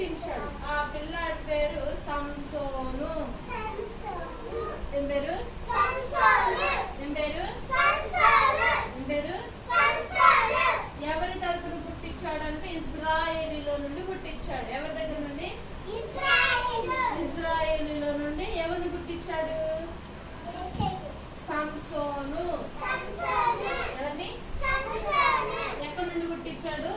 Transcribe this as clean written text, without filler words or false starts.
పుట్టించాడు. ఆ పిల్లాడి పేరు సంసోను. ఏం పేరు? ఏం పేరు? ఏం పేరు? ఎవరి తరపున పుట్టించాడంటే ఇజ్రాయేలీలో నుండి పుట్టించాడు. ఎవరి దగ్గర నుండి? ఇజ్రాయేలీలో నుండి. ఎవరిని పుట్టించాడు? సంసోను. ఎవరిని? ఎక్కడి నుండి పుట్టించాడు?